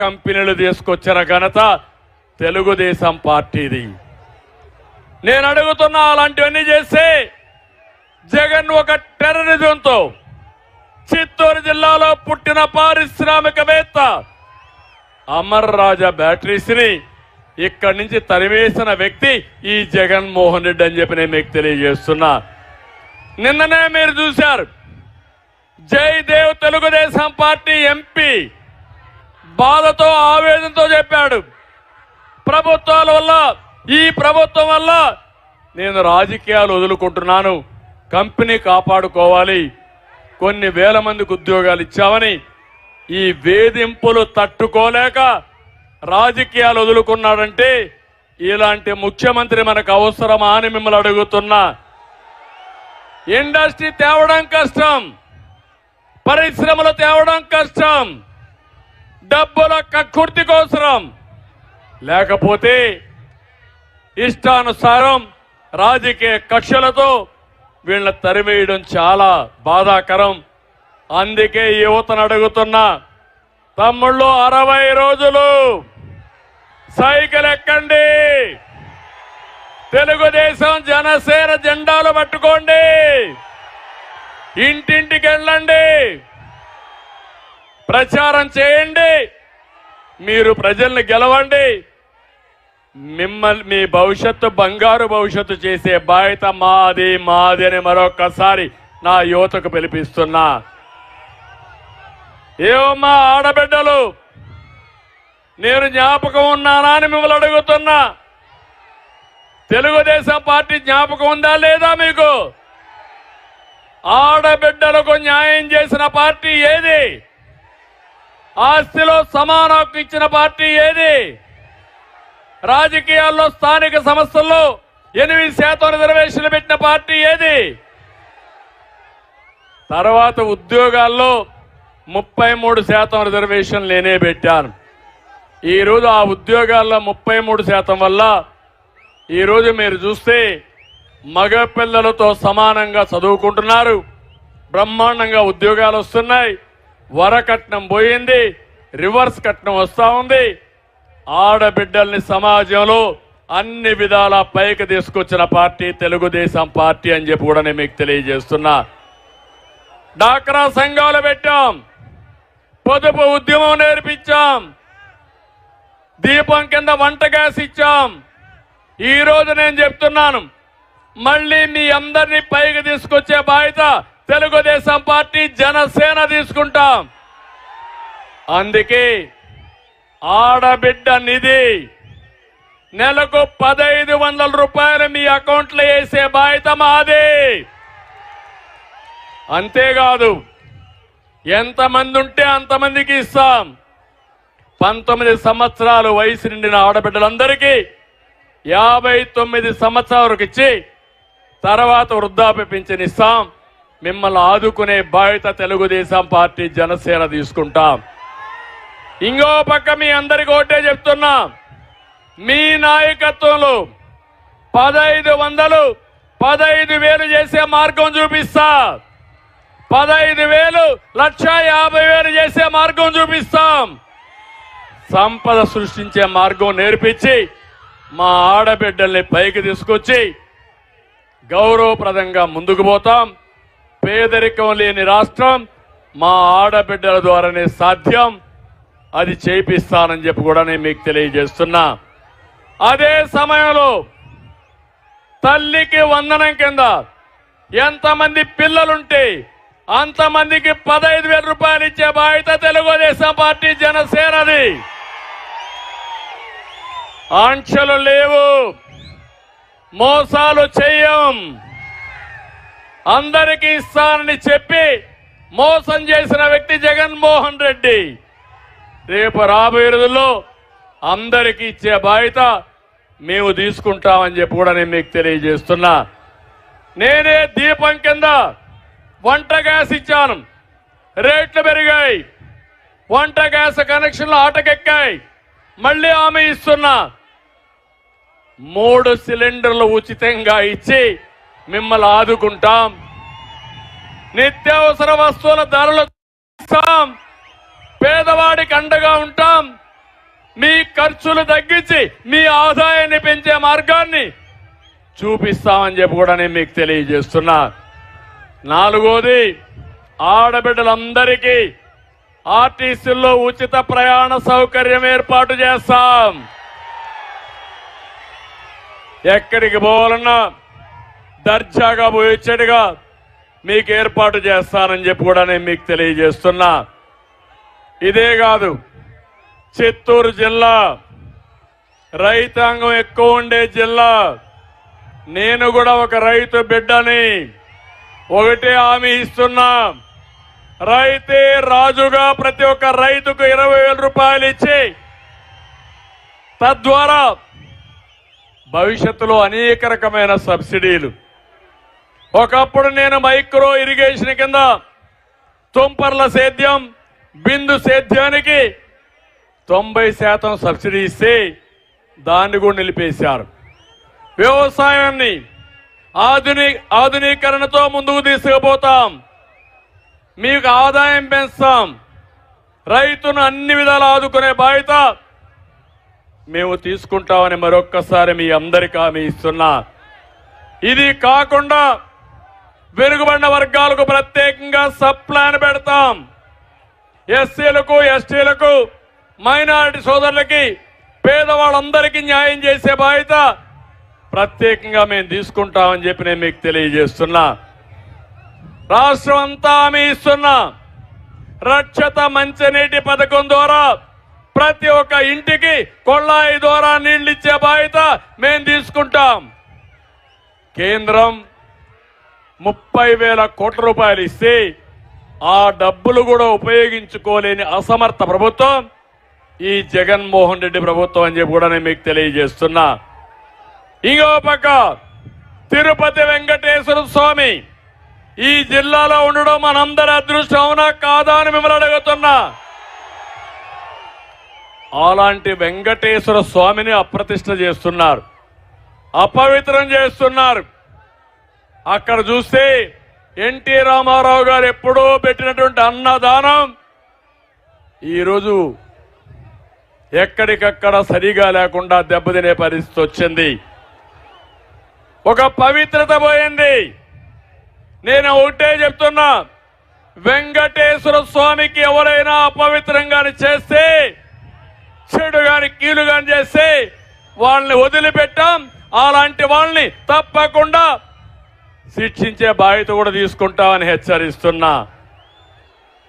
కంపెనీలు తీసుకొచ్చిన ఘనత తెలుగుదేశం పార్టీది. నేను అడుగుతున్నా, అలాంటివన్నీ చేస్తే జగన్ ఒక టెర్రరిజంతో చిత్తూరు జిల్లాలో పుట్టిన పారిశ్రామికవేత్త అమర్ రాజా బ్యాటరీస్ ని ఇక్కడి నుంచి తరివేసిన వ్యక్తి ఈ జగన్మోహన్ రెడ్డి అని చెప్పి నేను మీకు తెలియజేస్తున్నా. నిన్ననే మీరు చూశారు, జయదేవ్ తెలుగుదేశం పార్టీ ఎంపీ బాధతో ఆవేదనతో చెప్పాడు, ప్రభుత్వాల వల్ల, ఈ ప్రభుత్వం వల్ల నేను రాజకీయాలు వదులుకుంటున్నాను, కంపెనీ కాపాడుకోవాలి, కొన్ని వేల మందికి ఉద్యోగాలు ఇచ్చామని ఈ వేధింపులు తట్టుకోలేక రాజకీయాలు వదులుకున్నాడంటే ఇలాంటి ముఖ్యమంత్రి మనకు అవసరమా అని మిమ్మల్ని అడుగుతున్నా. ఇండస్ట్రీ తేవడం కష్టం, పరిశ్రమలు తేవడం కష్టం, డబ్బుల కక్కుర్తి కోసరం, లేకపోతే ఇష్టానుసారం రాజకీయ కక్షలతో వీళ్ళని తరివేయడం చాలా బాధాకరం. అందుకే యువతను అడుగుతున్నా, తమ్ముళ్ళు 60 రోజులు సైకిల్ ఎక్కండి, తెలుగుదేశం జనసేన జెండాలు పట్టుకోండి, ఇంటింటికి వెళ్ళండి, ప్రచారం చేయండి, మీరు ప్రజల్ని గెలవండి, మిమ్మల్ని మీ భవిష్యత్తు బంగారు భవిష్యత్తు చేసే బాధ్యత మాది మాది అని మరొకసారి నా యువతకు పిలిపిస్తున్నా. ఏమమ్మా ఆడబిడ్డలు, నేను జ్ఞాపకం ఉన్నానా అని మిమ్మల్ని అడుగుతున్నా. తెలుగుదేశం పార్టీ జ్ఞాపకం ఉందా లేదా మీకు? ఆడబిడ్డలకు న్యాయం చేసిన పార్టీ ఏది? ఆస్తిలో సమాన హక్కు ఇచ్చిన పార్టీ ఏది? రాజకీయాల్లో స్థానిక సంస్థల్లో 8% రిజర్వేషన్లు పెట్టిన పార్టీ ఏది? తర్వాత ఉద్యోగాల్లో 33% రిజర్వేషన్ నేనే పెట్టాను. ఈరోజు ఆ ఉద్యోగాల్లో 33% వల్ల ఈరోజు మీరు చూస్తే మగపిల్లలతో సమానంగా చదువుకుంటున్నారు, బ్రహ్మాండంగా ఉద్యోగాలు వస్తున్నాయి, వరకట్నం పోయింది, రివర్స్ కట్నం వస్తా ఉంది. ఆడబిడ్డల్ని సమాజంలో అన్ని విధాల పైకి తీసుకొచ్చిన పార్టీ తెలుగుదేశం పార్టీ అని చెప్పి కూడా నేను మీకు తెలియజేస్తున్నా. డాక్రా సంఘాలు పెట్టాం, పొదుపు ఉద్యమం నేర్పించాం, దీపం కింద వంట గ్యాస్ ఇచ్చాం. ఈ రోజు నేను చెప్తున్నాను, మళ్ళీ మీ అందరినీ పైకి తీసుకొచ్చే బాధ్యత తెలుగుదేశం పార్టీ జనసేన తీసుకుంటాం. అందుకే ఆడబిడ్డ నిధి నెలకు 1500 రూపాయలు మీ అకౌంట్లో వేసే బాధ్యత మాది. అంతేకాదు, ఎంతమంది ఉంటే అంతమందికి ఇస్తాం. 19 సంవత్సరాలు వయసు నిండిన ఆడబిడ్డలందరికీ 59 సంవత్సరాల వరకు ఇచ్చి తర్వాత వృద్ధాప్య పింఛన్ ఇస్తాం. మిమ్మల్ని ఆదుకునే బాధ్యత తెలుగుదేశం పార్టీ జనసేన తీసుకుంటాం. ఇంకో పక్క మీ అందరికీ ఒకటే చెప్తున్నా, మీ నాయకత్వంలో 1500, 15,000 చేసే మార్గం చూపిస్తా. 15,000, 1,50,000 చేసే మార్గం చూపిస్తాం. సంపద సృష్టించే మార్గం నేర్పించి మా ఆడబిడ్డల్ని పైకి తీసుకొచ్చి గౌరవప్రదంగా ముందుకు పోతాం. పేదరికం లేని రాష్ట్రం మా ఆడబిడ్డల ద్వారానే సాధ్యం. అది చేపిస్తానని చెప్పి కూడా నేను మీకు తెలియజేస్తున్నా. అదే సమయంలో తల్లికి వందనం కింద ఎంతమంది పిల్లలుంటే అంతమందికి 15,000 రూపాయలు ఇచ్చే బాధ్యత తెలుగుదేశం పార్టీ జనసేనది. ఆంక్షలు లేవు, మోసాలు చెయ్యం. అందరికీ ఇస్తానని చెప్పి మోసం చేసిన వ్యక్తి జగన్మోహన్ రెడ్డి. రేపు రాబోయే రోజుల్లో అందరికీ ఇచ్చే బాధ్యత మేము తీసుకుంటామని చెప్పి కూడా నేను మీకు తెలియజేస్తున్నా. నేనే దీపం కింద వంట గ్యాస్ ఇచ్చాను, రేట్లు పెరిగాయి, వంట గ్యాస్ కనెక్షన్లు ఆటకెక్కాయి. మళ్ళీ హామీ ఇస్తున్నా, 3 సిలిండర్లు ఉచితంగా ఇచ్చి మిమ్మల్ని ఆదుకుంటాం. నిత్యావసర వస్తువుల ధరలు ఇస్తాం, పేదవాడికి అండగా ఉంటాం, ఖర్చులు తగ్గించి మీ ఆదాయాన్ని పెంచే మార్గాన్ని చూపిస్తామని చెప్పి కూడా నేను మీకు తెలియజేస్తున్నా. నాలుగోది, ఆడబిడ్డలందరికీ ఆర్టీసీల్లో ఉచిత ప్రయాణ సౌకర్యం ఏర్పాటు చేస్తాం. ఎక్కడికి పోవాలన్నా దర్జాగా పోయేచ్చడిగా మీకు ఏర్పాటు చేస్తానని చెప్పి కూడా నేను మీకు తెలియజేస్తున్నా. ఇదే కాదు, చిత్తూరు జిల్లా రైతాంగం ఎక్కువ ఉండే జిల్లా. నేను కూడా ఒక రైతు బిడ్డని. ఒకటే హామీ ఇస్తున్నా, రైతే రాజుగా ప్రతి ఒక్క రైతుకు 20,000 రూపాయలు ఇచ్చి తద్వారా భవిష్యత్తులో అనేక రకమైన సబ్సిడీలు. ఒకప్పుడు నేను మైక్రో ఇరిగేషన్ కింద తుంపర్ల సేద్యం, బిందు సేద్యానికి 90% సబ్సిడీ ఇస్తే దాన్ని కూడా నిలిపేశారు. వ్యవసాయాన్ని ఆధునీకరణతో ముందుకు తీసుకుపోతాం. మీకు ఆదాయం పెంచుతాం. రైతును అన్ని విధాలు ఆదుకునే బాధ్యత మేము తీసుకుంటామని మరొక్కసారి మీ అందరికీ హామీ ఇస్తున్నా. ఇది కాకుండా వెనుకబడిన వర్గాలకు ప్రత్యేకంగా సబ్ ప్లాన్ పెడతాం. ఎస్సీలకు, ఎస్టీలకు, మైనారిటీ సోదరులకి, పేదవాళ్ళందరికీ న్యాయం చేసే బాధ్యత ప్రత్యేకంగా మేము తీసుకుంటామని చెప్పి నేను మీకు తెలియజేస్తున్నా. రాష్ట్రం అంతా హామీ ఇస్తున్నా. రక్షిత మంచినీటి పథకం ద్వారా ప్రతి ఒక్క ఇంటికి కొళాయి ద్వారా నీళ్లు ఇచ్చే బాధ్యత మేము తీసుకుంటాం. కేంద్రం 30,000 కోట్ల రూపాయలు ఇస్తే ఆ డబ్బులు కూడా ఉపయోగించుకోలేని అసమర్థ ప్రభుత్వం ఈ జగన్మోహన్ రెడ్డి ప్రభుత్వం అని చెప్పి కూడా నేను మీకు తెలియజేస్తున్నా. ఇంకో పక్క తిరుపతి వెంకటేశ్వర స్వామి ఈ జిల్లాలో ఉండడం మనందరి అదృష్టం, అవునా కాదా అని మిమ్మల్ని అడుగుతున్నా. అలాంటి వెంకటేశ్వర స్వామిని అప్రతిష్ఠ చేస్తున్నారు, అపవిత్రం చేస్తున్నారు. అక్కడ చూస్తే ఎన్టీ రామారావు గారు ఎప్పుడో పెట్టినటువంటి అన్నదానం ఈరోజు ఎక్కడికక్కడ సరిగా లేకుండా దెబ్బతినే పరిస్థితి వచ్చింది. ఒక పవిత్రత పోయింది. నేను ఒకటే చెప్తున్నా, వెంకటేశ్వర స్వామికి ఎవరైనా అపవిత్రంగాని చేస్తే, చెడు గాని కీలు గాని చేస్తే వాళ్ళని వదిలిపెట్టాం. అలాంటి వాళ్ళని తప్పకుండా శిక్షించే బాధ్యత కూడా తీసుకుంటామని హెచ్చరిస్తున్నా.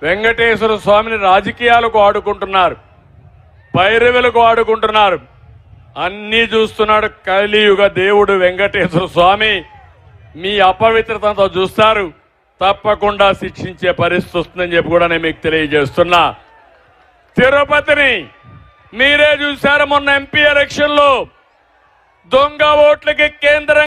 వెంకటేశ్వర స్వామిని రాజకీయాలకు ఆడుకుంటున్నారు, పైరవులకు ఆడుకుంటున్నారు. అన్నీ చూస్తున్నాడు కలియుగ దేవుడు వెంకటేశ్వర స్వామి. మీ అపవిత్రతతో చూస్తారు, తప్పకుండా శిక్షించే పరిస్థితి వస్తుందని చెప్పి కూడా నేను మీకు తెలియజేస్తున్నా. తిరుపతిని మీరే చూశారు, మొన్న ఎంపీ ఎలక్షన్ లో దొంగ ఓట్లకి కేంద్రం